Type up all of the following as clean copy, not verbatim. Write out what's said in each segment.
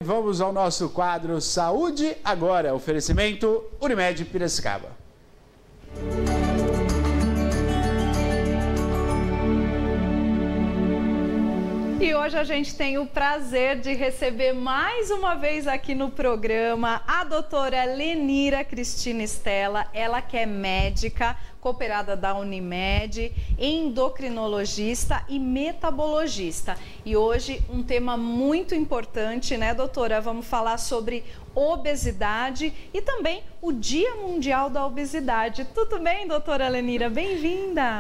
Vamos ao nosso quadro Saúde Agora, oferecimento Unimed Piracicaba. E hoje a gente tem o prazer de receber mais uma vez aqui no programa a doutora Lenira Cristina Stella, ela que é médica, cooperada da Unimed, endocrinologista e metabologista. E hoje um tema muito importante, né, doutora? Vamos falar sobre obesidade e também o Dia Mundial da Obesidade. Tudo bem, doutora Lenira? Bem-vinda!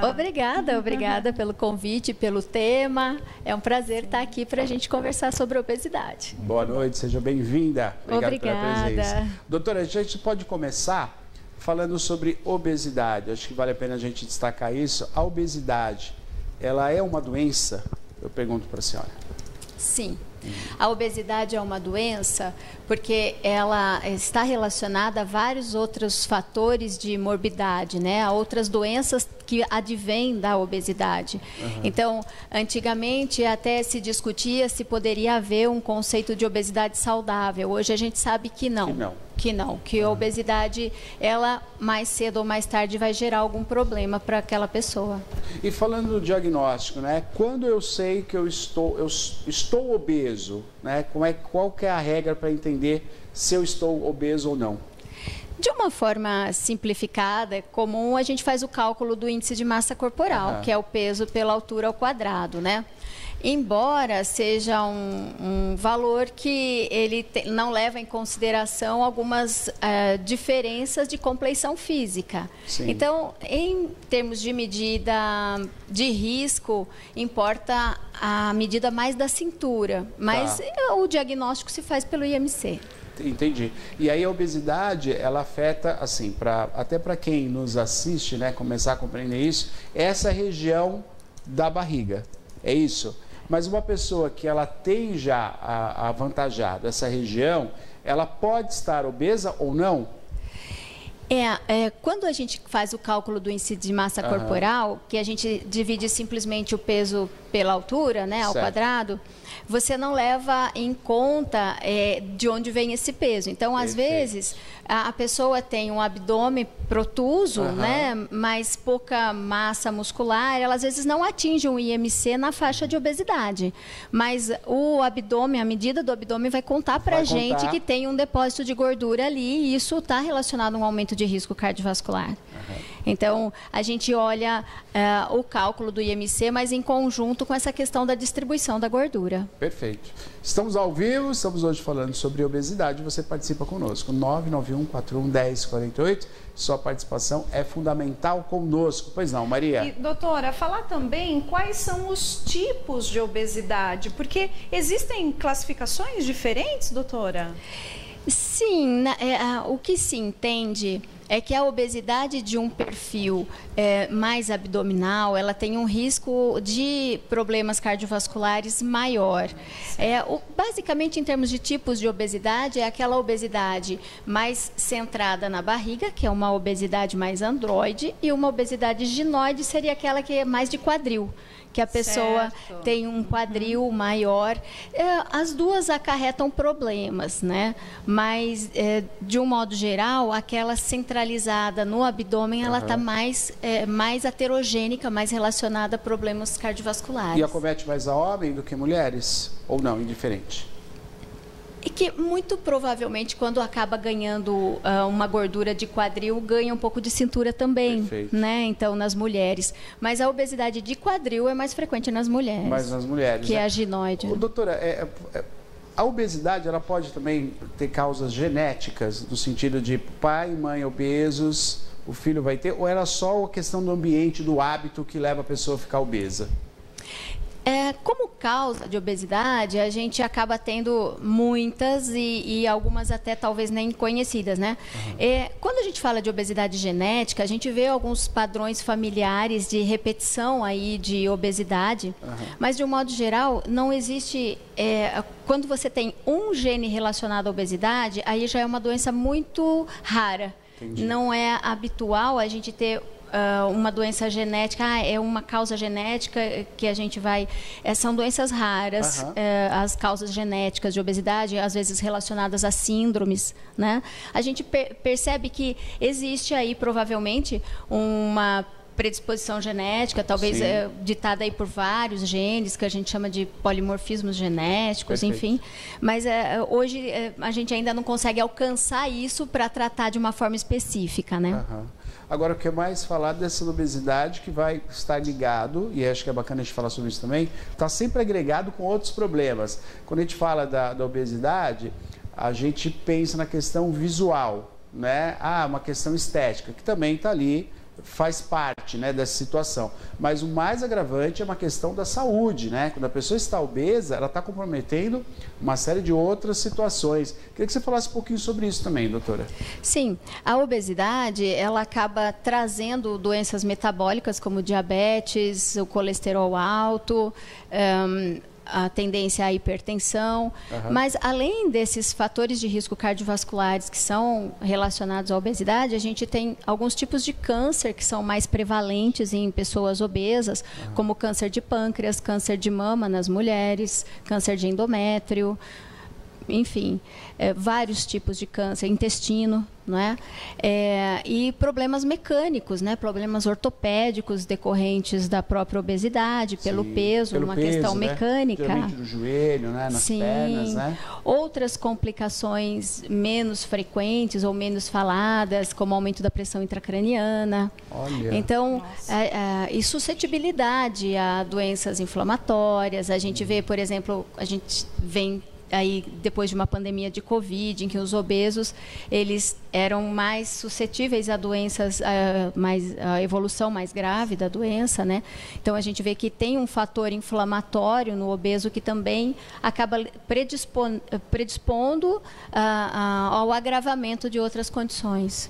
Obrigada pelo convite, pelo tema. É um prazer estar aqui para a gente conversar sobre obesidade. Boa noite, seja bem-vinda. Obrigado pela presença. Doutora, a gente pode começar falando sobre obesidade. Acho que vale a pena a gente destacar isso. A obesidade, ela é uma doença? Eu pergunto para a senhora. Sim. A obesidade é uma doença porque ela está relacionada a vários outros fatores de morbidade, né? A outras doenças que advêm da obesidade. Então, antigamente até se discutia se poderia haver um conceito de obesidade saudável. Hoje a gente sabe que não. Que a obesidade, ela mais cedo ou mais tarde vai gerar algum problema para aquela pessoa. E falando do diagnóstico, né? Quando eu sei que eu estou obeso, né? Qual que é a regra para entender se eu estou obeso ou não? De uma forma simplificada, é comum a gente faz o cálculo do índice de massa corporal, que é o peso pela altura ao quadrado, né? Embora seja um valor que ele não leva em consideração algumas diferenças de compleição física. Sim. Então, em termos de medida de risco, importa a medida mais da cintura, mas o diagnóstico se faz pelo IMC. Entendi. E aí a obesidade, ela afeta, assim, até para quem nos assiste, né, começar a compreender isso, essa região da barriga. É isso? Mas uma pessoa que ela tem já avantajado essa região, ela pode estar obesa ou não? Quando a gente faz o cálculo do índice de massa corporal, que a gente divide simplesmente o peso pela altura, né, ao quadrado, você não leva em conta de onde vem esse peso. Então, às vezes, a pessoa tem um abdômen protuso, né, mas pouca massa muscular, ela às vezes não atinge um IMC na faixa de obesidade. Mas o abdômen, a medida do abdômen vai contar para a gente que tem um depósito de gordura ali e isso está relacionado a um aumento de risco cardiovascular. Então, a gente olha o cálculo do IMC, mas em conjunto com essa questão da distribuição da gordura. Perfeito. Estamos ao vivo, estamos hoje falando sobre obesidade. Você participa conosco, 991-41-1048. Sua participação é fundamental conosco. Pois não, Maria? E, doutora, falar também quais são os tipos de obesidade, porque existem classificações diferentes, doutora? Sim, o que se entende é que a obesidade de um perfil mais abdominal, ela tem um risco de problemas cardiovasculares maior. Basicamente, em termos de tipos de obesidade, é aquela obesidade mais centrada na barriga, que é uma obesidade mais androide, e uma obesidade ginoide seria aquela que é mais de quadril, que a pessoa tem um quadril maior. As duas acarretam problemas, né? Mas, de um modo geral, aquela centralizada no abdômen, ela está mais heterogênica, mais relacionada a problemas cardiovasculares. E acomete mais a homem do que mulheres? Ou não, indiferente? E que muito provavelmente quando acaba ganhando uma gordura de quadril, ganha um pouco de cintura também, né? Então, nas mulheres. Mas a obesidade de quadril é mais frequente nas mulheres. Mais nas mulheres. Que é a ginoide. Doutora, a obesidade, ela pode também ter causas genéticas, no sentido de pai e mãe obesos, o filho vai ter, ou era só a questão do ambiente, do hábito que leva a pessoa a ficar obesa? Como causa de obesidade, a gente acaba tendo muitas e algumas até talvez nem conhecidas, né? Quando a gente fala de obesidade genética, a gente vê alguns padrões familiares de repetição aí de obesidade, mas de um modo geral não existe... quando você tem um gene relacionado à obesidade, aí já é uma doença muito rara. Entendi. Não é habitual a gente ter uma doença genética, é uma causa genética que a gente vai... são doenças raras, as causas genéticas de obesidade, às vezes relacionadas a síndromes, né? A gente percebe que existe aí, provavelmente, uma predisposição genética, talvez ditada aí por vários genes, que a gente chama de polimorfismos genéticos, enfim. Mas hoje a gente ainda não consegue alcançar isso para tratar de uma forma específica, né? Agora, o que é mais falar dessa obesidade que vai estar ligado, e acho que é bacana a gente falar sobre isso também, está sempre agregado com outros problemas. Quando a gente fala da obesidade, a gente pensa na questão visual, né? Uma questão estética, que também está ali, faz parte, né, dessa situação. Mas o mais agravante é uma questão da saúde, né? Quando a pessoa está obesa, ela está comprometendo uma série de outras situações. Queria que você falasse um pouquinho sobre isso também, doutora. Sim, a obesidade, ela acaba trazendo doenças metabólicas como diabetes, o colesterol alto, a tendência à hipertensão, mas além desses fatores de risco cardiovasculares que são relacionados à obesidade, a gente tem alguns tipos de câncer que são mais prevalentes em pessoas obesas, como câncer de pâncreas, câncer de mama nas mulheres, câncer de endométrio, enfim, vários tipos de câncer, intestino, não é? E problemas mecânicos, né? Problemas ortopédicos decorrentes da própria obesidade, pelo peso, uma questão mecânica. Geralmente no joelho, né? Nas pernas, né? Outras complicações menos frequentes ou menos faladas, como aumento da pressão intracraniana. Olha. Então, e suscetibilidade a doenças inflamatórias. A gente vê, por exemplo, a gente vem aí depois de uma pandemia de Covid, em que os obesos eles eram mais suscetíveis a doenças, a evolução mais grave da doença, né? Então a gente vê que tem um fator inflamatório no obeso que também acaba predispondo ao agravamento de outras condições.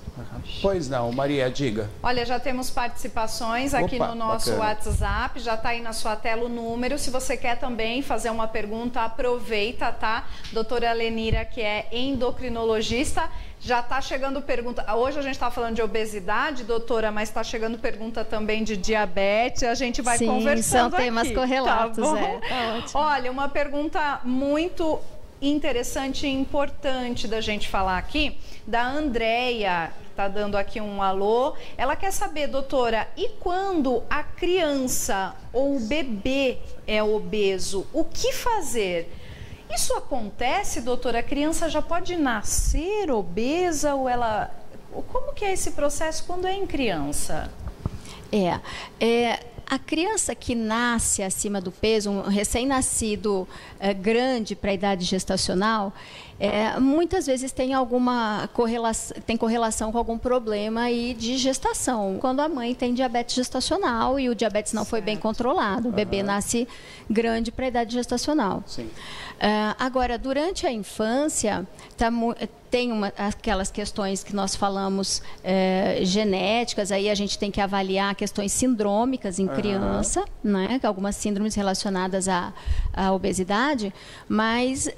Pois não, Maria, diga. Olha, já temos participações aqui no nosso WhatsApp, já está aí na sua tela o número. Se você quer também fazer uma pergunta, aproveita, tá? Doutora Lenira, que é endocrinologista, já está chegando pergunta. Hoje a gente está falando de obesidade, doutora, mas está chegando pergunta também de diabetes. A gente vai conversando são temas aqui, correlatos, tá bom? Tá ótimo. Olha, uma pergunta muito interessante e importante da gente falar aqui, da Andréia, está dando aqui um alô. Ela quer saber, doutora, e quando a criança ou o bebê é obeso, o que fazer? Isso acontece, doutora? A criança já pode nascer obesa ou ela... Como que é esse processo quando é em criança? A criança que nasce acima do peso, um recém-nascido grande para a idade gestacional, muitas vezes tem correlação com algum problema aí de gestação. Quando a mãe tem diabetes gestacional e o diabetes não foi bem controlado, o bebê nasce grande para a idade gestacional. Sim. Agora, durante a infância, tem aquelas questões que nós falamos genéticas, aí a gente tem que avaliar questões sindrômicas em criança, né? Algumas síndromes relacionadas à obesidade, mas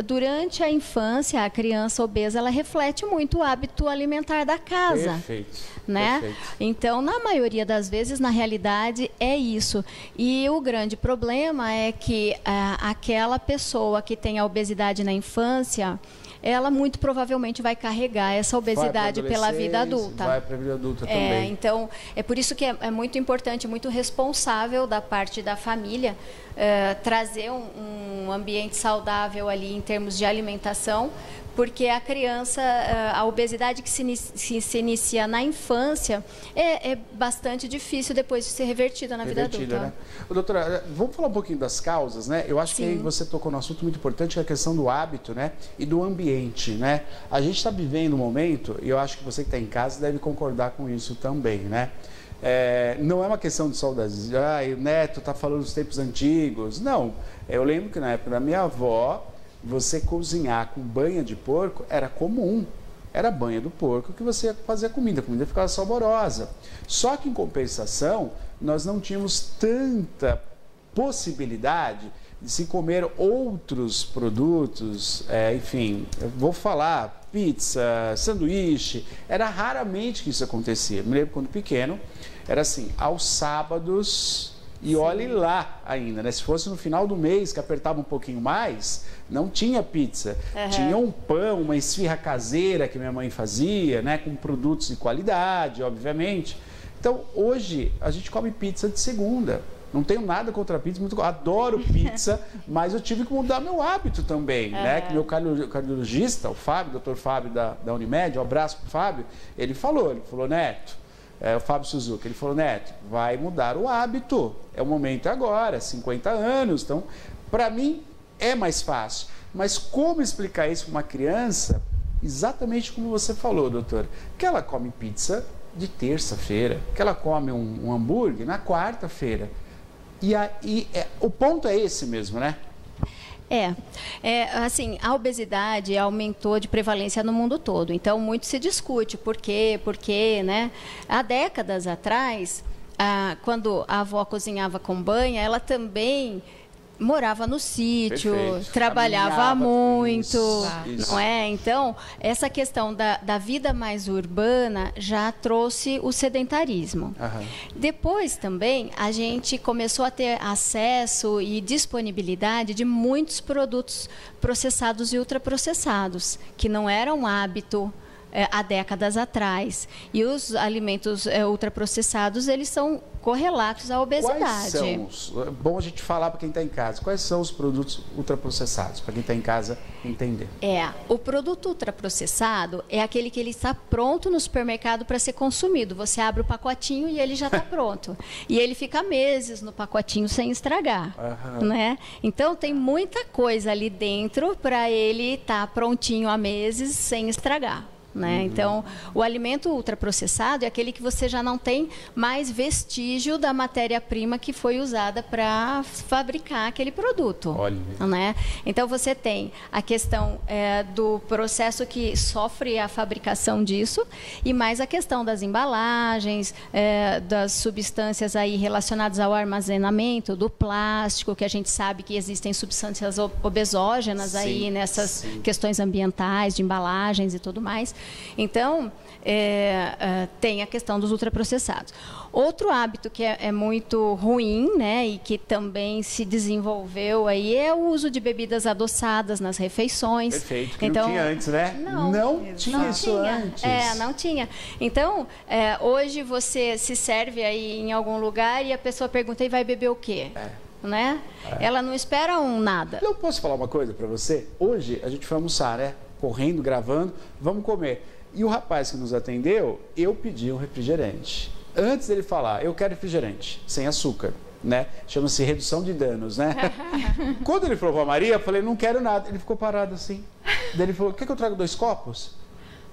durante a infância, a criança obesa, ela reflete muito o hábito alimentar da casa. Perfeito. Né? Perfeito. Então, na maioria das vezes, na realidade, é isso. E o grande problema é que aquela pessoa que tem a obesidade na infância, ela muito provavelmente vai carregar essa obesidade pela vida adulta. Vai para a vida adulta também. Então, é por isso que é muito importante, muito responsável da parte da família trazer um ambiente saudável ali em termos de alimentação, porque a criança, a obesidade que se inicia na infância é bastante difícil depois de ser revertida na vida adulta. Né? Doutora, vamos falar um pouquinho das causas, né? Eu acho que você tocou num assunto muito importante, que é a questão do hábito, né? E do ambiente, né? A gente está vivendo um momento, e eu acho que você que está em casa deve concordar com isso também, né? Não é uma questão de saudade, o neto está falando dos tempos antigos. Não, eu lembro que na época da minha avó, você cozinhar com banha de porco era comum. Era a banha do porco que você ia fazer a comida ficava saborosa. Só que, em compensação, nós não tínhamos tanta possibilidade de se comer outros produtos, enfim, eu vou falar pizza, sanduíche. Era raramente que isso acontecia. Me lembro quando pequeno, era assim, aos sábados, e olhe lá ainda, né? Se fosse no final do mês, que apertava um pouquinho mais, não tinha pizza. Tinha um pão, uma esfirra caseira que minha mãe fazia, né? Com produtos de qualidade, obviamente. Então, hoje, a gente come pizza de segunda. Não tenho nada contra a pizza, adoro pizza, mas eu tive que mudar meu hábito também, né? Que meu cardiologista, o Fábio, o Dr. Fábio da Unimed, um abraço pro Fábio, ele falou, Neto, o Fábio Suzuki, ele falou, Neto, vai mudar o hábito, é o momento agora, 50 anos, então, para mim, é mais fácil. Mas como explicar isso para uma criança, exatamente como você falou, doutor, que ela come pizza de terça-feira, que ela come um hambúrguer na quarta-feira. O ponto é esse mesmo, né? Assim, a obesidade aumentou de prevalência no mundo todo. Então, muito se discute por quê, né? Há décadas atrás, quando a avó cozinhava com banha, ela também morava no sítio, trabalhava muito, não é? Então, essa questão da vida mais urbana já trouxe o sedentarismo. Depois também, a gente começou a ter acesso e disponibilidade de muitos produtos processados e ultraprocessados, que não eram hábito há décadas atrás. E os alimentos ultraprocessados, eles são correlatos à obesidade. Quais são bom a gente falar para quem está em casa, quais são os produtos ultraprocessados, para quem está em casa entender? O produto ultraprocessado é aquele que ele está pronto no supermercado para ser consumido. Você abre o pacotinho e ele já está pronto. E ele fica meses no pacotinho sem estragar. Né? Então, tem muita coisa ali dentro para ele estar prontinho há meses sem estragar. Né? Então, o alimento ultraprocessado é aquele que você já não tem mais vestígio da matéria-prima que foi usada para fabricar aquele produto. Né? Então, você tem a questão do processo que sofre a fabricação disso e mais a questão das embalagens, das substâncias aí relacionadas ao armazenamento, do plástico, que a gente sabe que existem substâncias obesógenas aí nessas questões ambientais, de embalagens e tudo mais. Então, tem a questão dos ultraprocessados. Outro hábito que é muito ruim, né, e que também se desenvolveu aí é o uso de bebidas adoçadas nas refeições. Perfeito, que então, não tinha antes, né? Não tinha isso antes. Não tinha. Então, hoje você se serve aí em algum lugar e a pessoa pergunta, e vai beber o quê? Né? Ela não espera nada. Eu posso falar uma coisa para você? Hoje a gente foi almoçar, né? Correndo, gravando, vamos comer. E o rapaz que nos atendeu, eu pedi um refrigerante. Antes dele falar, eu quero refrigerante, sem açúcar, né? Chama-se redução de danos, né? Quando ele falou para a Maria, eu falei, não quero nada. Ele ficou parado assim. Daí ele falou, quer que eu traga 2 copos?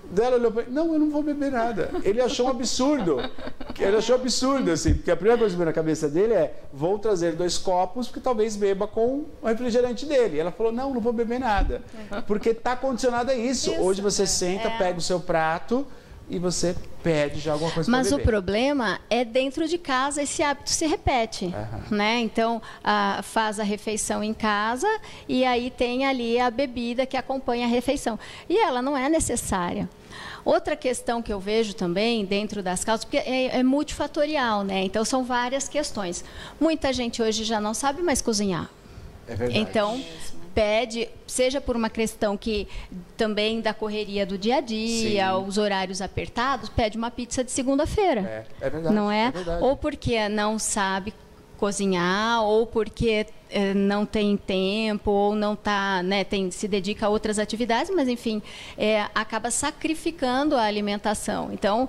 Dela olhou para ele, não, eu não vou beber nada. Ele achou um absurdo. Ele achou absurdo, assim, porque a primeira coisa que veio na cabeça dele é, vou trazer 2 copos, porque talvez beba com o refrigerante dele. Ela falou, não vou beber nada. Porque está condicionado a isso. Hoje você senta, pega o seu prato e você pede já alguma coisa para beber. Mas o problema é dentro de casa, esse hábito se repete, né? Então, faz a refeição em casa e aí tem ali a bebida que acompanha a refeição. E ela não é necessária. Outra questão que eu vejo também dentro das causas, porque é multifatorial, né? Então, são várias questões. Muita gente hoje já não sabe mais cozinhar. É verdade. Então, pede, seja por uma questão que também da correria do dia a dia, os horários apertados, pede uma pizza de segunda-feira. É verdade. Não é? É verdade. Ou porque não sabe cozinhar, ou porque não tem tempo, ou não tá, né, se dedica a outras atividades, mas enfim, acaba sacrificando a alimentação. Então,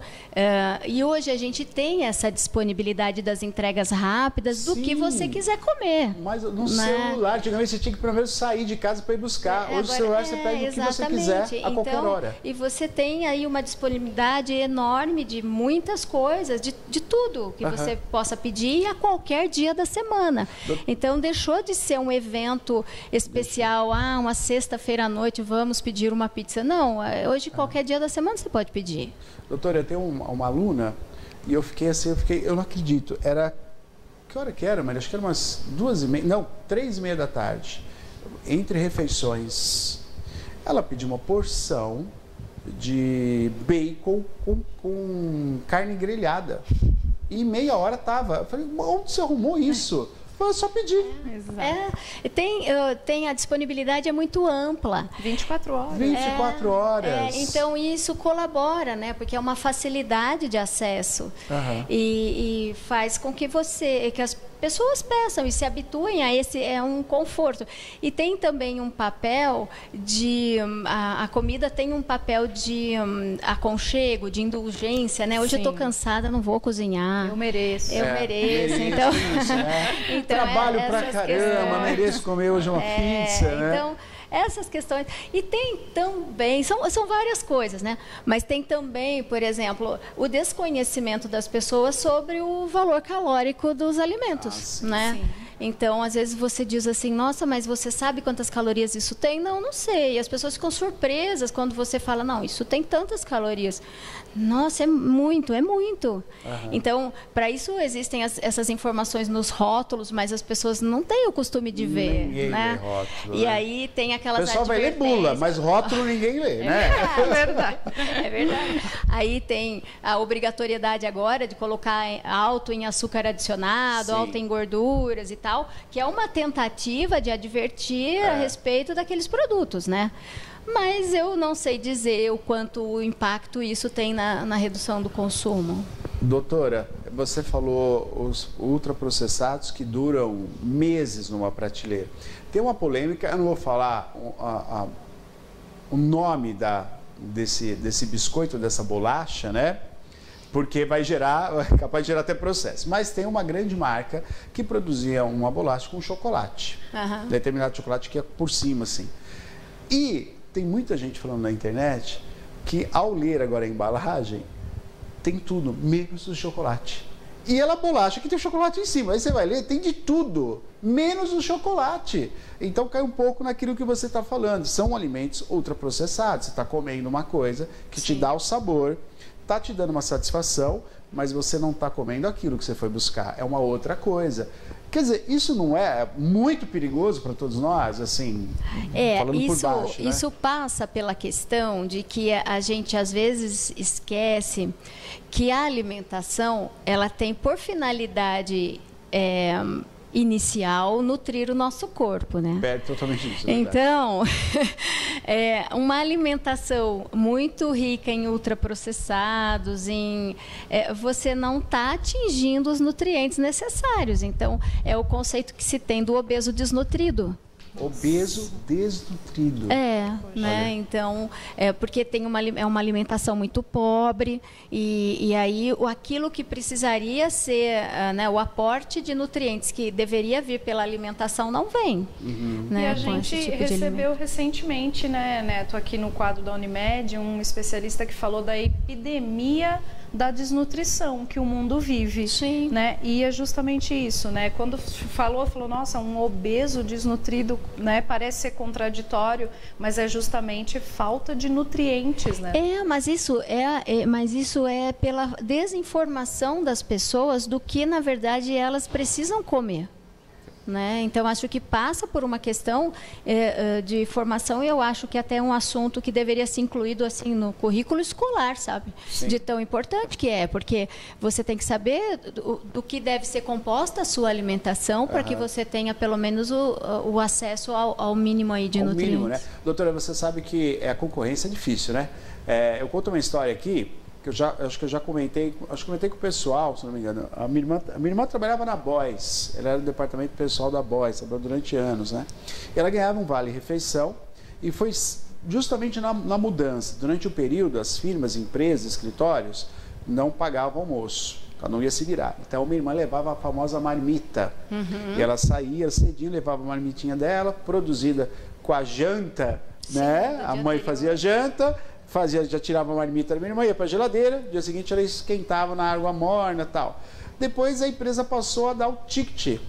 e hoje a gente tem essa disponibilidade das entregas rápidas do que você quiser comer. Mas no celular, antigamente você tinha que pelo menos sair de casa para ir buscar. Hoje no celular você pega o que você quiser a qualquer hora. E você tem aí uma disponibilidade enorme de muitas coisas, de tudo que você possa pedir a qualquer dia da semana. Então, deixou de ser um evento especial, uma sexta-feira à noite, vamos pedir uma pizza. Não, hoje qualquer dia da semana você pode pedir. Doutora, eu tenho uma aluna e eu fiquei assim, eu não acredito, que hora que era, Maria? Acho que era umas 2h30, não, 3h30 da tarde, entre refeições. Ela pediu uma porção de bacon com carne grelhada. E em meia hora tava. Eu falei, onde você arrumou isso? Eu só pedir. Tem a disponibilidade é muito ampla. 24 horas. 24 horas. Então isso colabora, né? Porque é uma facilidade de acesso. E faz com que as pessoas peçam e se habituem a esse, é um conforto. E tem também um papel de, a comida tem um papel de aconchego, de indulgência, né? Hoje eu estou cansada, não vou cozinhar. Eu mereço. Eu mereço, então... então trabalho pra caramba, mereço comer hoje uma pizza, né? Então, essas questões. E tem também, são várias coisas, né? Mas tem também, por exemplo, o desconhecimento das pessoas sobre o valor calórico dos alimentos, né? Sim. Então, às vezes você diz assim, nossa, mas você sabe quantas calorias isso tem? Não, não sei. E as pessoas ficam surpresas quando você fala, não, isso tem tantas calorias. Nossa, é muito, é muito. Então, para isso existem essas informações nos rótulos, mas as pessoas não têm o costume de ver, ninguém né? lê rótulo, e aí tem aquelas advertências. O pessoal vai ler bula, mas rótulo ninguém lê, né? É verdade. É verdade. Aí tem a obrigatoriedade agora de colocar alto em açúcar adicionado, alto em gorduras e tal, que é uma tentativa de advertir a respeito daqueles produtos, né? Mas eu não sei dizer o quanto impacto isso tem na redução do consumo. Doutora, você falou os ultraprocessados que duram meses numa prateleira. Tem uma polêmica, eu não vou falar o nome desse biscoito, dessa bolacha, né? Porque é capaz de gerar até processo. Mas tem uma grande marca que produzia uma bolacha com chocolate. Determinado chocolate que é por cima, assim. E tem muita gente falando na internet que ao ler agora a embalagem, tem tudo, menos o chocolate. E ela bolacha que tem chocolate em cima. Aí você vai ler, tem de tudo, menos o chocolate. Então cai um pouco naquilo que você está falando. São alimentos ultraprocessados. Você está comendo uma coisa que te dá o sabor, está te dando uma satisfação, mas você não está comendo aquilo que você foi buscar. É uma outra coisa. Quer dizer, isso não é muito perigoso para todos nós, assim, falando por baixo, né? Isso passa pela questão de que a gente às vezes esquece que a alimentação, ela tem por finalidade inicial nutrir o nosso corpo, né? Perde totalmente isso. Então, uma alimentação muito rica em ultraprocessados, você não está atingindo os nutrientes necessários. Então, é o conceito que se tem do obeso desnutrido. Obeso desnutrido. Né? Então, porque tem uma alimentação muito pobre e aí aquilo que precisaria ser né, o aporte de nutrientes que deveria vir pela alimentação não vem. Né, e a gente recebeu recentemente, né, Neto, aqui no quadro da Unimed, um especialista que falou da epidemia da desnutrição que o mundo vive, né? E é justamente isso, né? Quando falou, nossa, um obeso desnutrido, né? Parece ser contraditório, mas é justamente falta de nutrientes, né? Mas isso é pela desinformação das pessoas do que, na verdade, elas precisam comer. Né? Então, acho que passa por uma questão de formação e eu acho que até é um assunto que deveria ser incluído assim, no currículo escolar, sabe? De tão importante que é, porque você tem que saber do que deve ser composta a sua alimentação para que você tenha pelo menos o acesso ao mínimo aí de nutrientes. Mínimo, né? Doutora, você sabe que a concorrência é difícil, né? Eu conto uma história aqui, que acho que eu já comentei, com o pessoal, se não me engano. A minha irmã trabalhava na Boys, ela era do departamento pessoal da Boys, trabalhou durante anos, né? E ela ganhava um vale-refeição e foi justamente na mudança. Durante o período, as firmas, empresas, escritórios não pagavam almoço, ela não ia se virar. Então, minha irmã levava a famosa marmita. E ela saía cedinho, levava a marmitinha dela, produzida com a janta, né? A mãe fazia janta, já tirava a marmita da minha irmã, ia para a geladeira, no dia seguinte ela esquentava na água morna e tal. Depois a empresa passou a dar o ticket,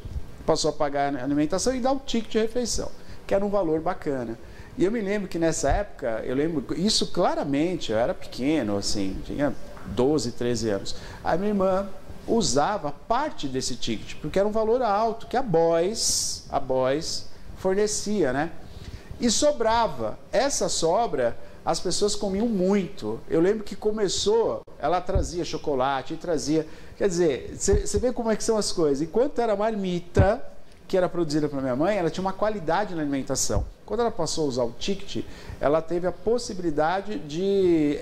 passou a pagar a alimentação e dar o ticket de refeição, que era um valor bacana. E eu me lembro que nessa época, eu lembro isso claramente, eu era pequeno, assim, tinha 12, 13 anos. A minha irmã usava parte desse ticket, porque era um valor alto, que a Boys fornecia, né? E sobrava. Essa sobra, as pessoas comiam muito. Eu lembro que começou, ela trazia chocolate, trazia... Quer dizer, você vê como é que são as coisas. Enquanto era marmita, que era produzida pela minha mãe, ela tinha uma qualidade na alimentação. Quando ela passou a usar o ticket, ela teve a possibilidade de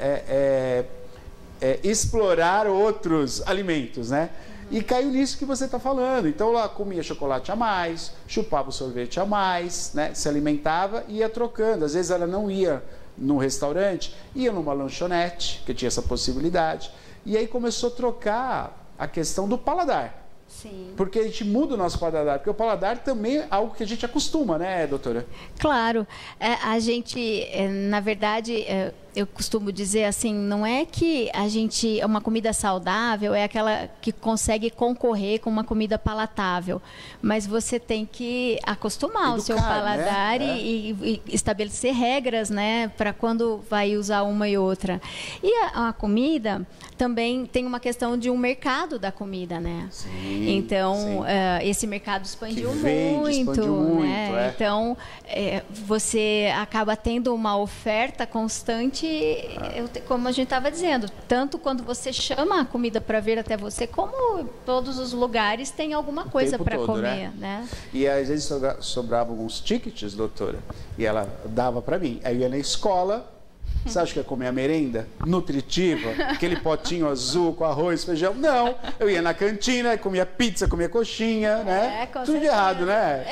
explorar outros alimentos, né? E caiu nisso que você está falando. Então ela comia chocolate a mais, chupava o sorvete a mais, né? Se alimentava e ia trocando. Às vezes ela não ia num restaurante, ia numa lanchonete, que tinha essa possibilidade. E aí começou a trocar a questão do paladar. Sim. Porque a gente muda o nosso paladar, porque o paladar também é algo que a gente acostuma, né, doutora? Claro. A gente, na verdade, eu costumo dizer assim, não é que a gente, uma comida saudável é aquela que consegue concorrer com uma comida palatável, mas você tem que acostumar educar o seu paladar, né? e estabelecer regras, né, para quando vai usar uma e outra. E a comida também tem uma questão de um mercado da comida, né? Sim, então, sim. Esse mercado expandiu muito, né? Então, você acaba tendo uma oferta constante, como a gente estava dizendo, tanto quando você chama a comida para vir até você, como todos os lugares tem alguma coisa para comer, né? E às vezes sobravam alguns tickets, doutora, e ela dava para mim. Aí eu ia na escola. Você acha que ia comer a merenda nutritiva? Aquele potinho azul com arroz, feijão? Não. Eu ia na cantina, comia pizza, comia coxinha, né? Tudo de errado, né?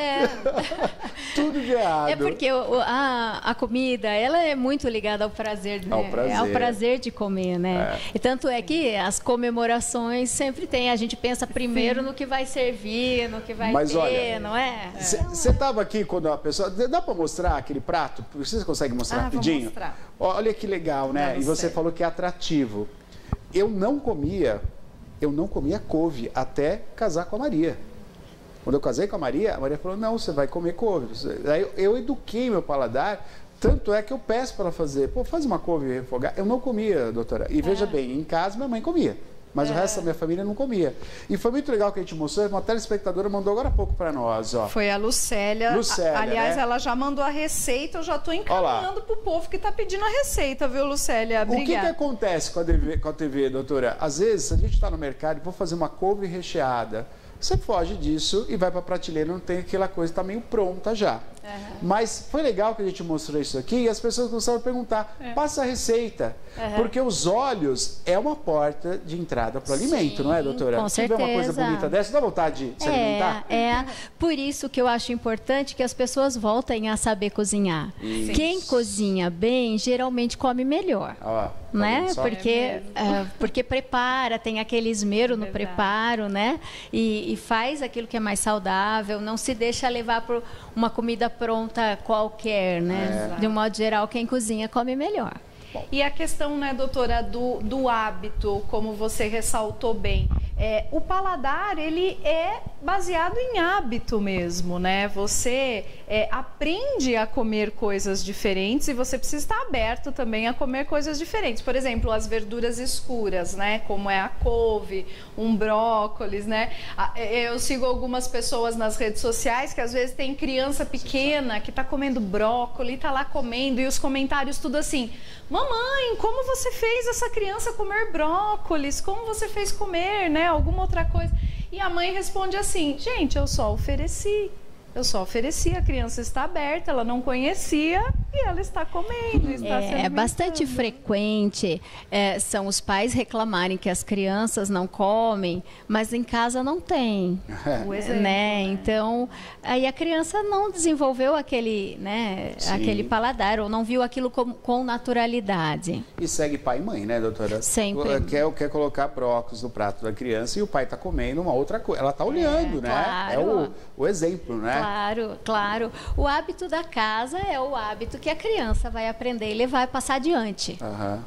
Tudo de errado. É porque a comida, ela é muito ligada ao prazer, né? Ao prazer de comer, né? E tanto é que as comemorações sempre tem. A gente pensa primeiro no que vai servir, no que vai ter, olha, não é? Você estava aqui quando a pessoa... Dá para mostrar aquele prato? Você consegue mostrar rapidinho? Vou mostrar. Olha que legal, né? E você falou que é atrativo. Eu não comia couve até casar com a Maria. Quando eu casei com a Maria falou, não, você vai comer couve. Aí eu eduquei meu paladar, tanto é que eu peço para ela fazer. Pô, faz uma couve refogada. Eu não comia, doutora. E veja bem, em casa minha mãe comia. Mas o resto da minha família não comia. E foi muito legal que a gente mostrou, uma telespectadora mandou agora há pouco para nós, ó. Foi a Lucélia. Aliás, né? Ela já mandou a receita, eu já estou encaminhando para o povo que está pedindo a receita, viu, Lucélia? Obrigada. O que acontece com a TV, doutora? Às vezes, a gente está no mercado e vou fazer uma couve recheada. Você foge disso e vai para a prateleira, não tem aquela coisa, está meio pronta já. Mas foi legal que a gente mostrou isso aqui e as pessoas começaram a perguntar, passa a receita. Porque os olhos é uma porta de entrada para o alimento, não é, doutora? Com certeza. Se vê uma coisa bonita dessa, dá vontade de se alimentar? Por isso que eu acho importante que as pessoas voltem a saber cozinhar. Isso. Quem cozinha bem, geralmente come melhor. Né? Porque prepara, tem aquele esmero no preparo, né? E faz aquilo que é mais saudável, não se deixa levar por uma comida pronta qualquer, né? De um modo geral, quem cozinha come melhor. E a questão, né, doutora, do hábito, como você ressaltou bem, o paladar, ele é baseado em hábito mesmo, né? Você aprende a comer coisas diferentes e você precisa estar aberto também a comer coisas diferentes. Por exemplo, as verduras escuras, né? Como é a couve, um brócolis, né? Eu sigo algumas pessoas nas redes sociais que às vezes tem criança pequena que está comendo brócolis, está lá comendo e os comentários tudo assim: mamãe, como você fez essa criança comer brócolis? Como você fez comer, né? Alguma outra coisa. E a mãe responde assim: gente, eu só ofereci, a criança está aberta, ela não conhecia e ela está comendo, está se alimentando. É bastante frequente são os pais reclamarem que as crianças não comem, mas em casa não tem, o exemplo, né? Então, aí a criança não desenvolveu aquele paladar, ou não viu aquilo com naturalidade. E segue pai e mãe, né, doutora? Sempre. Quer colocar brócolis no prato da criança e o pai está comendo uma outra coisa. Ela está olhando, né? Claro. É o exemplo, né? Claro. O hábito da casa é o hábito que a criança vai aprender e levar e passar adiante.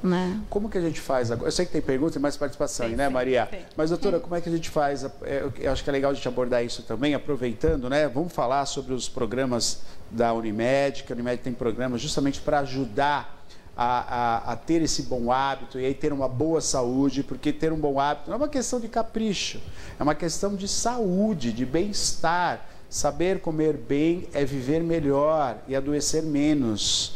Né? Como que a gente faz agora? Eu sei que tem pergunta e mais participação, né, Maria? Sim. Mas, doutora, como é que a gente faz? Eu acho que é legal a gente abordar isso também, aproveitando, né? Vamos falar sobre os programas da Unimed, que a Unimed tem programas justamente para ajudar a ter esse bom hábito e aí ter uma boa saúde, porque ter um bom hábito não é uma questão de capricho, é uma questão de saúde, de bem-estar. Saber comer bem é viver melhor e adoecer menos.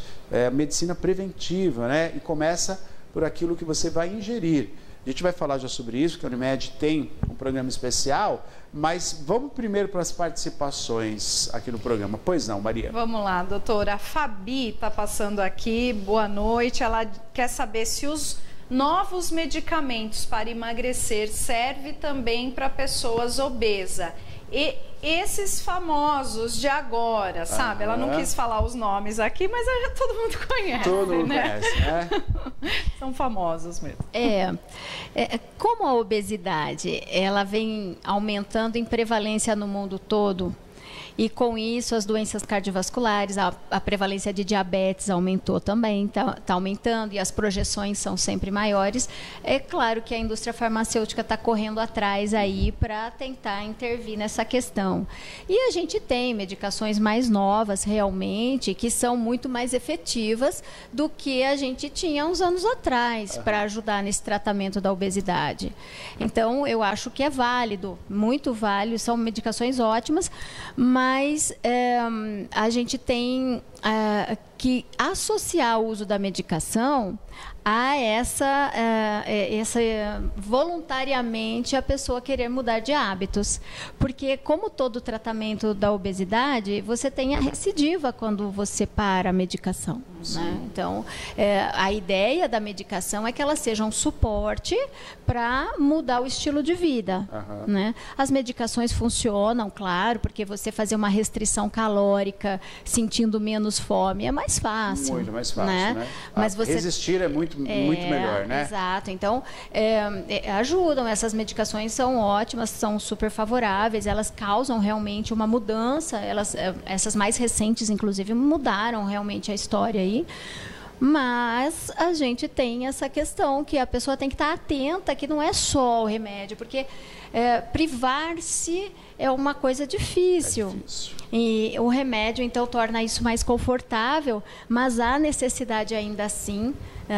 medicina preventiva, né? E começa por aquilo que você vai ingerir. A gente vai falar já sobre isso, que a Unimed tem um programa especial, mas vamos primeiro para as participações aqui no programa. Pois não, Maria? Vamos lá, doutora. A Fabi está passando aqui, boa noite. Ela quer saber se os novos medicamentos para emagrecer servem também para pessoas obesas. E esses famosos de agora, sabe? Ela não quis falar os nomes aqui, mas todo mundo conhece, todo mundo conhece, né? São famosos mesmo. Como a obesidade, ela vem aumentando em prevalência no mundo todo, e com isso as doenças cardiovasculares, a prevalência de diabetes aumentou também, está aumentando, e as projeções são sempre maiores. É claro que a indústria farmacêutica está correndo atrás aí para tentar intervir nessa questão. E a gente tem medicações mais novas realmente, que são muito mais efetivas do que a gente tinha uns anos atrás para ajudar nesse tratamento da obesidade. Então, eu acho que é válido, muito válido, são medicações ótimas, mas a gente tem que associar o uso da medicação a essa voluntariamente a pessoa querer mudar de hábitos. Porque, como todo tratamento da obesidade, você tem a recidiva quando você para a medicação. Né? Então, a ideia da medicação é que ela seja um suporte para mudar o estilo de vida. Né? As medicações funcionam, claro, porque você fazer uma restrição calórica sentindo menos fome é mais fácil. Muito mais fácil, né? Mas você... Resistir é muito melhor, né? Exato. Então, ajudam. Essas medicações são ótimas, são super favoráveis, elas causam realmente uma mudança, essas mais recentes, inclusive, mudaram realmente a história aí. Mas a gente tem essa questão que a pessoa tem que estar atenta, que não é só o remédio, porque privar-se é uma coisa difícil. É difícil. E o remédio, então, torna isso mais confortável, mas há necessidade ainda assim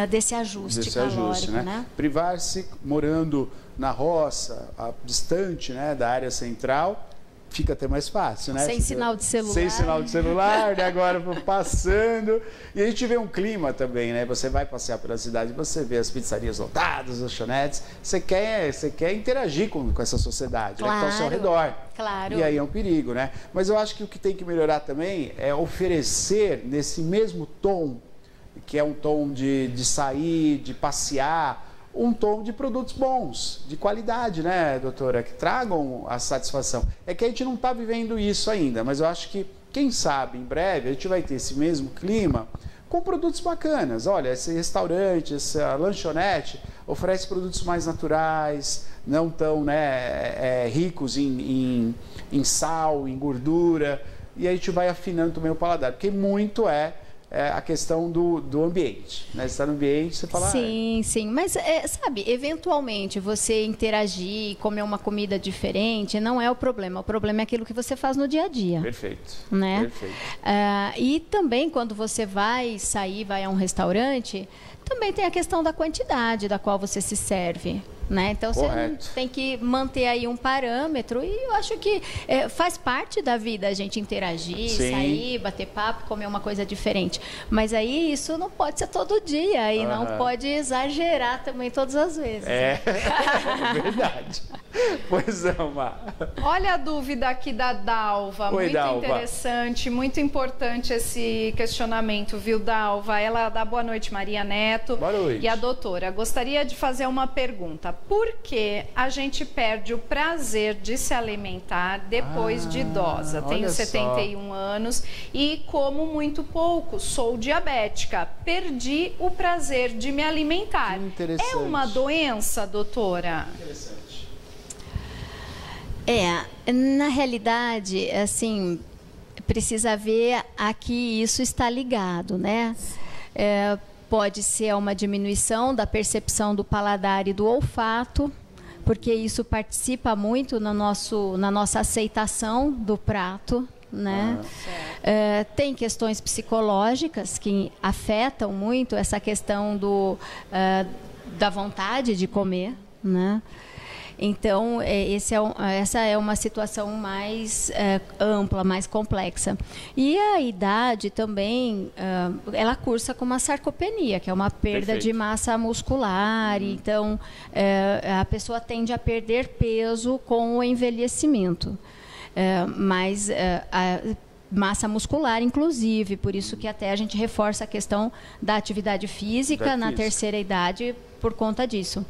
desse ajuste calórico, né? Privar-se morando na roça, distante, né, da área central, fica até mais fácil, né? Sem sinal de celular. Sem sinal de celular, né? Agora passando. E a gente vê um clima também, né? Você vai passear pela cidade, você vê as pizzarias lotadas, as lanchonetes. Você quer interagir com essa sociedade, claro, né? Que está ao seu redor. Claro. E aí é um perigo, né? Mas eu acho que o que tem que melhorar também é oferecer nesse mesmo tom, que é um tom de sair, de passear, um tom de produtos bons, de qualidade, né, doutora? Que tragam a satisfação. É que a gente não está vivendo isso ainda, mas eu acho que, quem sabe, em breve, a gente vai ter esse mesmo clima com produtos bacanas. Olha, esse restaurante, essa lanchonete oferece produtos mais naturais, não tão ricos em sal, em gordura, e a gente vai afinando também o paladar, porque muito a questão do ambiente, né? Você está no ambiente, você fala... Sim, sim, mas sabe, eventualmente você interagir, comer uma comida diferente, não é o problema é aquilo que você faz no dia a dia. Perfeito, né? Perfeito. E também quando você vai a um restaurante, também tem a questão da quantidade da qual você se serve. Né? Então, correto, você tem que manter aí um parâmetro, e eu acho que faz parte da vida a gente interagir, sim, sair, bater papo, comer uma coisa diferente. Mas aí isso não pode ser todo dia e não pode exagerar também todas as vezes. É verdade. Pois não, Mar. Olha a dúvida aqui da Dalva. Oi, muito Dalva. Interessante, muito importante esse questionamento, viu, Dalva? Ela dá boa noite, Maria Neto. Boa noite. E a doutora, gostaria de fazer uma pergunta. Por que a gente perde o prazer de se alimentar depois de idosa? Tenho 71 anos e como muito pouco, sou diabética. Perdi o prazer de me alimentar. É uma doença, doutora? Interessante. Na realidade, assim, precisa ver a que isso está ligado, né? Pode ser uma diminuição da percepção do paladar e do olfato, porque isso participa muito na nossa aceitação do prato, né? Tem questões psicológicas que afetam muito essa questão da vontade de comer, né? Então, essa é uma situação mais ampla, mais complexa. E a idade também, ela cursa com uma sarcopenia, que é uma perda de massa muscular. Então, a pessoa tende a perder peso com o envelhecimento. Mas a massa muscular, inclusive, por isso que até a gente reforça a questão da atividade física na terceira idade por conta disso.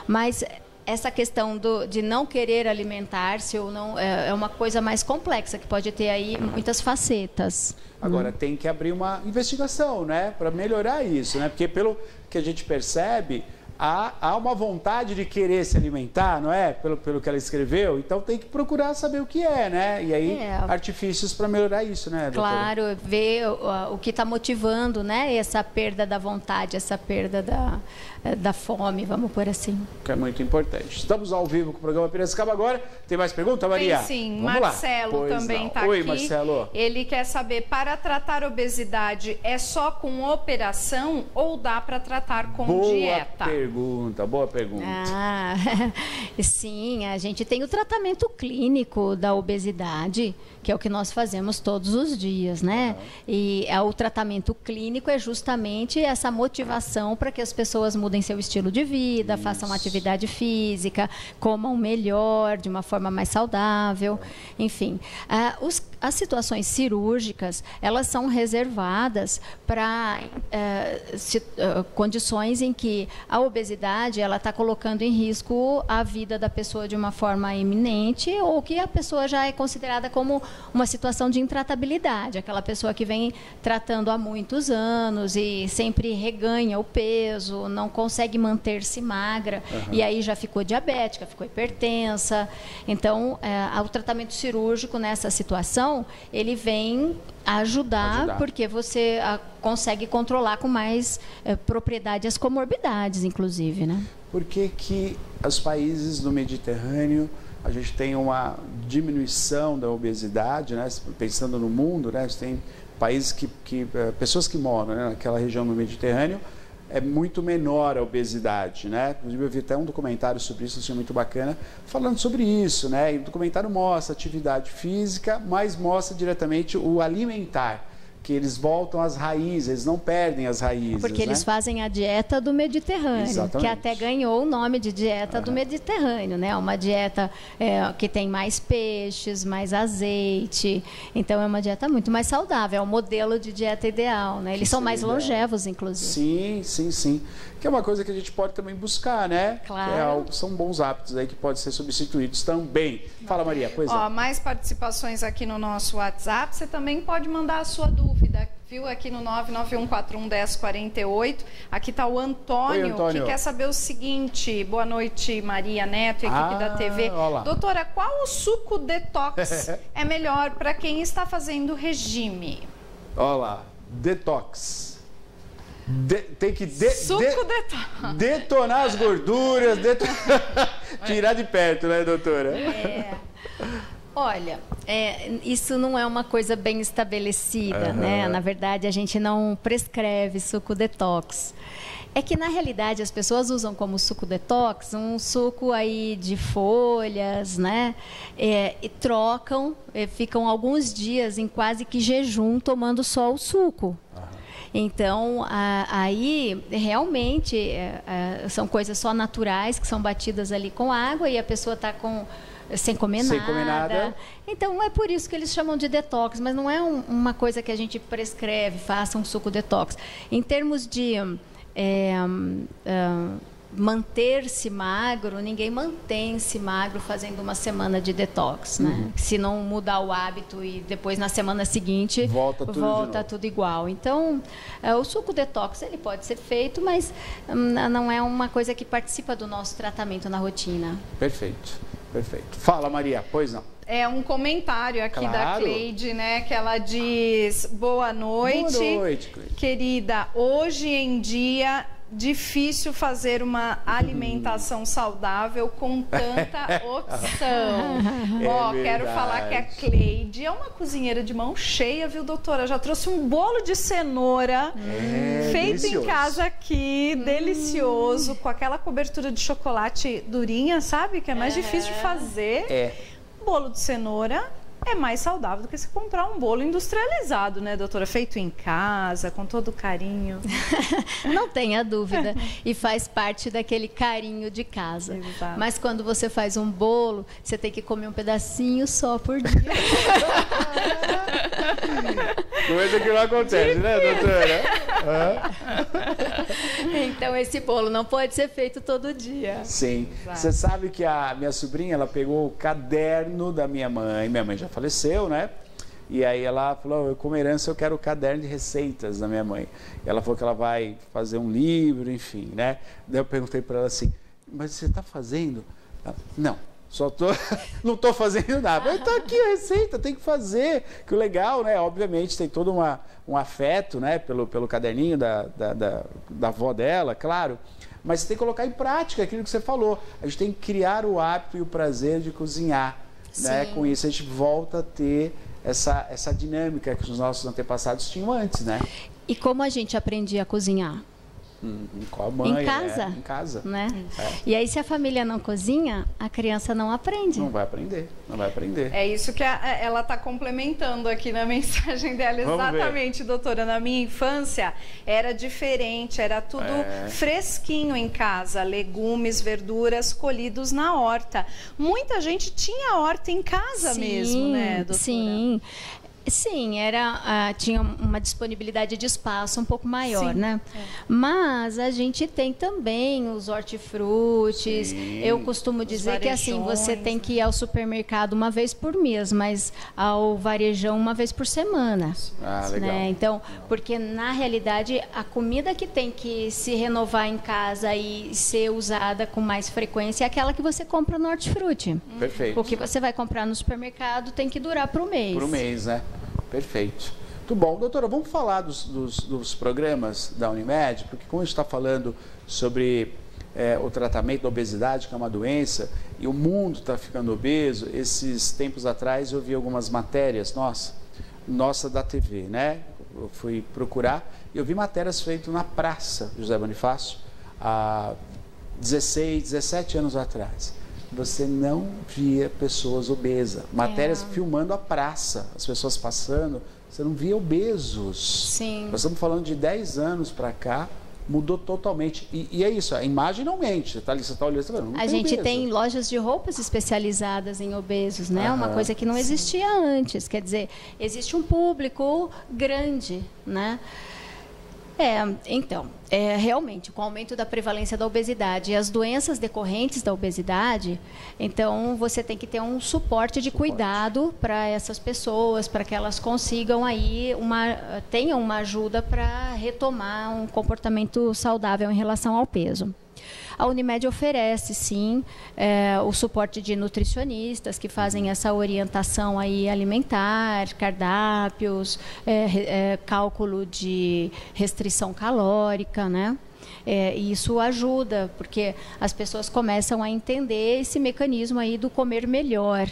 Mas essa questão de não querer alimentar-se ou não é uma coisa mais complexa, que pode ter aí muitas facetas. Agora, tem que abrir uma investigação, né, para melhorar isso, né? Porque pelo que a gente percebe, há uma vontade de querer se alimentar, não é? Pelo que ela escreveu, então tem que procurar saber o que é, né? E aí, artifícios para melhorar isso, né, doutora? Claro, ver o que está motivando, né? Essa perda da vontade, essa perda da fome, vamos por assim. Que é muito importante. Estamos ao vivo com o programa Piracicaba agora. Tem mais pergunta, Maria? Tem sim. Vamos Marcelo também está aqui. Oi, Marcelo. Ele quer saber, para tratar obesidade, é só com operação ou dá para tratar com dieta? Boa pergunta. Sim, a gente tem o tratamento clínico da obesidade, que é o que nós fazemos todos os dias, né? E o tratamento clínico é justamente essa motivação para que as pessoas mudem seu estilo de vida, façam atividade física, comam melhor, de uma forma mais saudável, enfim. As situações cirúrgicas, elas são reservadas para condições em que a obesidade ela está colocando em risco a vida da pessoa de uma forma iminente ou que a pessoa já é considerada como uma situação de intratabilidade, aquela pessoa que vem tratando há muitos anos e sempre reganha o peso, não consegue manter-se magra e aí já ficou diabética, ficou hipertensa. Então, o tratamento cirúrgico nessa situação, ele vem ajudar porque você consegue controlar com mais propriedade as comorbidades, inclusive, né? Por que os países do Mediterrâneo a gente tem uma diminuição da obesidade, né? Pensando no mundo, né? A gente tem países pessoas que moram, né, naquela região do Mediterrâneo, é muito menor a obesidade, né? Inclusive eu vi até um documentário sobre isso, achei muito bacana, falando sobre isso, né? E o documentário mostra a atividade física, mas mostra diretamente o alimentar, que eles voltam às raízes, eles não perdem as raízes. Porque eles fazem a dieta do Mediterrâneo, exatamente, que até ganhou o nome de dieta do Mediterrâneo, né? Uma dieta que tem mais peixes, mais azeite, então é uma dieta muito mais saudável, é o modelo de dieta ideal, né? Eles são mais longevos, inclusive. Sim. Que é uma coisa que a gente pode também buscar, né? Claro. São bons hábitos aí que podem ser substituídos também. Fala, Maria, mais participações aqui no nosso WhatsApp, você também pode mandar a sua dúvida, viu? Aqui no 991411048. Aqui está o Antônio, Oi, Antônio, que quer saber o seguinte. Boa noite, Maria Neto e equipe da TV. Olá. Doutora, qual o suco detox é melhor para quem está fazendo regime? Olha lá, detox. Tem que detonar as gorduras, tirar de perto, né, doutora? Olha, isso não é uma coisa bem estabelecida, né? Na verdade, a gente não prescreve suco detox. É que, na realidade, as pessoas usam como suco detox um suco aí de folhas, né? E trocam, ficam alguns dias em quase que jejum tomando só o suco. Então, aí, realmente, são coisas só naturais, que são batidas ali com água e a pessoa está sem comer nada. Então, é por isso que eles chamam de detox, mas não é uma coisa que a gente prescreve, faça um suco detox. Em termos de manter-se magro, ninguém mantém-se magro fazendo uma semana de detox, né? Se não mudar o hábito e depois na semana seguinte volta tudo igual. Então, o suco detox ele pode ser feito, mas não é uma coisa que participa do nosso tratamento na rotina. Perfeito. Fala, Maria, pois não. É um comentário aqui da Cleide, né? Que ela diz: boa noite, Cleide. Querida, hoje em dia difícil fazer uma alimentação saudável com tanta opção. Ó, quero falar que a Cleide é uma cozinheira de mão cheia, viu, doutora? Já trouxe um bolo de cenoura feito delicioso. Em casa aqui, delicioso, com aquela cobertura de chocolate durinha, sabe? Que é mais difícil de fazer. Bolo de cenoura é mais saudável do que se comprar um bolo industrializado, né, doutora? Feito em casa, com todo carinho. Não tenha dúvida. E faz parte daquele carinho de casa. Exato. Mas quando você faz um bolo, você tem que comer um pedacinho só por dia. Coisa que não acontece, né, doutora? Então, esse bolo não pode ser feito todo dia. Sim. Você sabe que a minha sobrinha, ela pegou o caderno da minha mãe já faleceu, né? E aí ela falou, eu como herança eu quero o caderno de receitas da minha mãe. E ela falou que ela vai fazer um livro, enfim, né? Daí eu perguntei para ela assim, mas você está fazendo? Ela, não, não estou fazendo nada. Mas está aqui a receita, tem que fazer. Que o legal, né? Obviamente tem todo um afeto, né? Pelo caderninho da avó dela, claro. Mas você tem que colocar em prática aquilo que você falou. A gente tem que criar o hábito e o prazer de cozinhar. Né? Com isso a gente volta a ter essa dinâmica que os nossos antepassados tinham antes, né? E como a gente aprendia a cozinhar? Com a mãe, em casa. Em casa. Né? E aí, se a família não cozinha, a criança não aprende. Não vai aprender, não vai aprender. É isso que ela está complementando aqui na mensagem dela. Exatamente, doutora. Na minha infância, era diferente, era tudo fresquinho em casa. Legumes, verduras colhidos na horta. Muita gente tinha horta em casa mesmo, né, doutora? Sim. Sim, tinha uma disponibilidade de espaço um pouco maior, né? Mas a gente tem também os hortifrutis. Sim. Eu costumo dizer que assim, você tem que ir ao supermercado uma vez por mês, mas ao varejão uma vez por semana. Ah, legal. Né? Então, porque na realidade a comida que tem que se renovar em casa e ser usada com mais frequência é aquela que você compra no hortifruti. Perfeito. O que você vai comprar no supermercado tem que durar para o mês. Por um mês, né? Perfeito. Muito bom. Doutora, vamos falar dos programas da Unimed, porque como a gente está falando sobre o tratamento da obesidade, que é uma doença, e o mundo está ficando obeso, esses tempos atrás eu vi algumas matérias, nossa da TV, né? Eu fui procurar e eu vi matérias feitas na Praça José Bonifácio, há 16, 17 anos atrás. Você não via pessoas obesas. Matérias filmando a praça, as pessoas passando, você não via obesos. Sim. Nós estamos falando de 10 anos para cá, mudou totalmente. E é isso, a imagem não mente. Você está ali, você está olhando, você está falando, não a gente obeso. tem lojas de roupas especializadas em obesos, né? Uma coisa que não existia antes. Quer dizer, existe um público grande, né? Então, realmente, com o aumento da prevalência da obesidade e as doenças decorrentes da obesidade, então você tem que ter um suporte de cuidado para essas pessoas, para que elas consigam aí tenham uma ajuda para retomar um comportamento saudável em relação ao peso. A Unimed oferece, sim, o suporte de nutricionistas que fazem essa orientação aí alimentar, cardápios, cálculo de restrição calórica, né? E isso ajuda, porque as pessoas começam a entender esse mecanismo aí do comer melhor.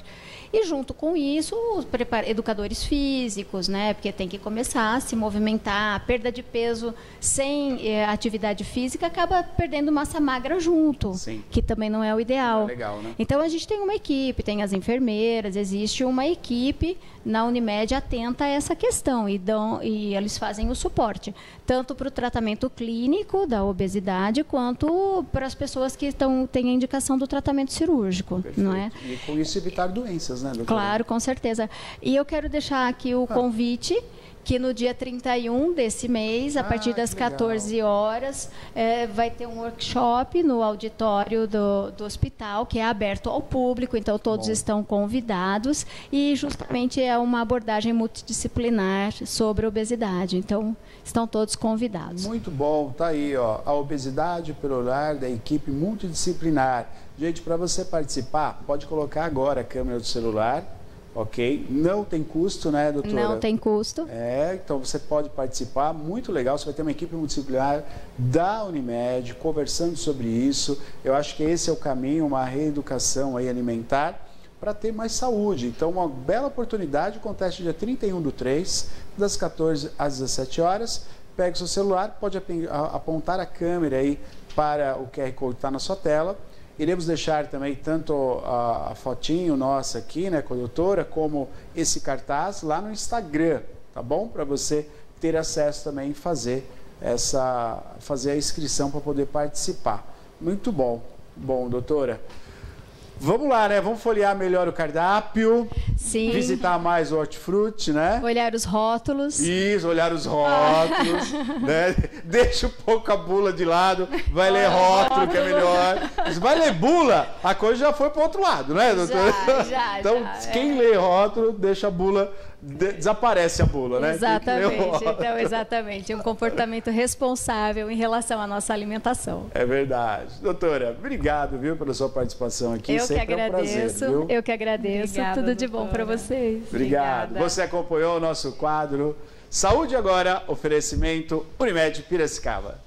E junto com isso, os educadores físicos, né? Porque tem que começar a se movimentar. A perda de peso sem atividade física acaba perdendo massa magra junto, Sim. que também não é o ideal. É legal, né? Então a gente tem uma equipe, tem as enfermeiras, existe uma equipe na Unimed atenta a essa questão e eles fazem o suporte, tanto para o tratamento clínico da obesidade, quanto para as pessoas que têm a indicação do tratamento cirúrgico. Perfeito. Não é? E com isso evitar doenças, né, doutora? Claro, com certeza. E eu quero deixar aqui o convite, que no dia 31 desse mês, a partir das 14 horas, vai ter um workshop no auditório do hospital, que é aberto ao público, então todos estão convidados, e justamente é uma abordagem multidisciplinar sobre obesidade, então estão todos convidados. Muito bom, tá aí, ó, a obesidade pelo olhar da equipe multidisciplinar. Gente, para você participar, pode colocar agora a câmera do celular, ok? Não tem custo, né, doutora? Não tem custo. Então você pode participar, muito legal, você vai ter uma equipe multidisciplinar da Unimed conversando sobre isso. Eu acho que esse é o caminho, uma reeducação aí alimentar para ter mais saúde. Então, uma bela oportunidade, acontece dia 31/3, das 14 às 17 horas. Pega o seu celular, pode apontar a câmera aí para o QR Code que está na sua tela. Iremos deixar também tanto a fotinho nossa aqui, né, com a doutora, como esse cartaz lá no Instagram, tá bom? Para você ter acesso também e fazer a inscrição para poder participar. Muito bom. Bom, doutora. Vamos lá, né? Vamos folhear melhor o cardápio. Sim. Visitar mais o hortifruti, né? Olhar os rótulos. Isso, olhar os rótulos, né? Deixa um pouco a bula de lado, vai ler rótulo, que é melhor. Se vai ler bula, a coisa já foi para o outro lado, né, doutora? Então, quem lê rótulo, deixa a bula... Desaparece a bula, né? Exatamente, então exatamente, um comportamento responsável em relação à nossa alimentação. É verdade. Doutora, obrigado, viu, pela sua participação aqui. Eu sempre que agradeço, é um prazer, viu? Eu que agradeço. Obrigada, tudo de bom para vocês. Obrigado. Obrigada. Você acompanhou o nosso quadro Saúde Agora, oferecimento Unimed Piracicaba.